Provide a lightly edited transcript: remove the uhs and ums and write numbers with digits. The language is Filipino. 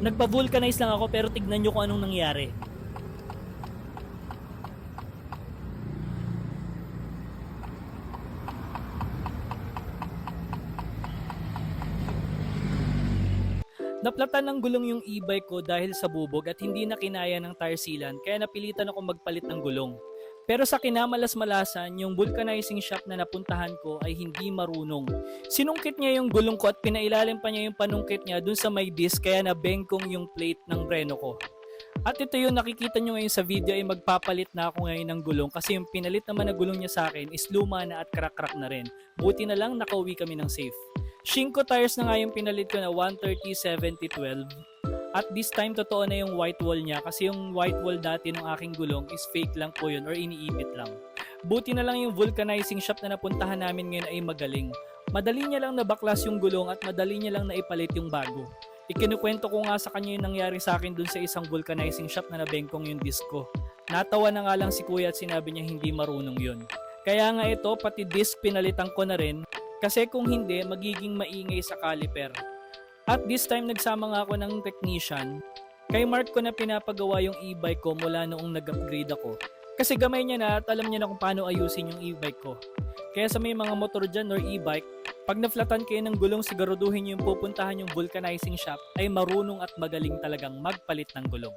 Nagpa-vulcanize lang ako pero tignan nyo kung anong nangyari. Naplatan ng gulong yung e-bike ko dahil sa bubog at hindi na kinaya ng tire sealant kaya napilitan ako magpalit ng gulong. Pero sa kinamalas-malasan, yung vulcanizing shop na napuntahan ko ay hindi marunong. Sinungkit niya yung gulong ko at pinailalim pa niya yung panungkit niya dun sa may disc kaya nabengkong yung plate ng preno ko. At ito yung nakikita nyo ngayon sa video ay magpapalit na ako ngayon ng gulong kasi yung pinalit naman na gulong niya sa akin is luma na at crack-crack na rin. Buti na lang nakauwi kami ng safe. Shinko tires na nga yung pinalit ko na 130/70/12. At this time totoo na yung white wall niya kasi yung white wall dati ng aking gulong is fake lang po yun or iniipit lang. Buti na lang yung vulcanizing shop na napuntahan namin ngayon ay magaling. Madali niya lang nabaklas yung gulong at madali niya lang naipalit yung bago. Ikinukwento ko nga sa kanya yung nangyari sa akin dun sa isang vulcanizing shop na nabengkong yung disc ko. Natawa na nga lang si kuya at sinabi niya hindi marunong yun. Kaya nga ito pati disc pinalitan ko na rin kasi kung hindi magiging maingay sa caliper. At this time nagsama nga ako ng technician. Kay Mark ko na pinapagawa yung e-bike ko mula noong nag-upgrade ako. Kasi gamay niya na at alam niya na kung paano ayusin yung e-bike ko. Kaya sa may mga motor dyan or e-bike, pag naflatan kayo ng gulong siguraduhin yung pupuntahan yung vulcanizing shop ay marunong at magaling talagang magpalit ng gulong.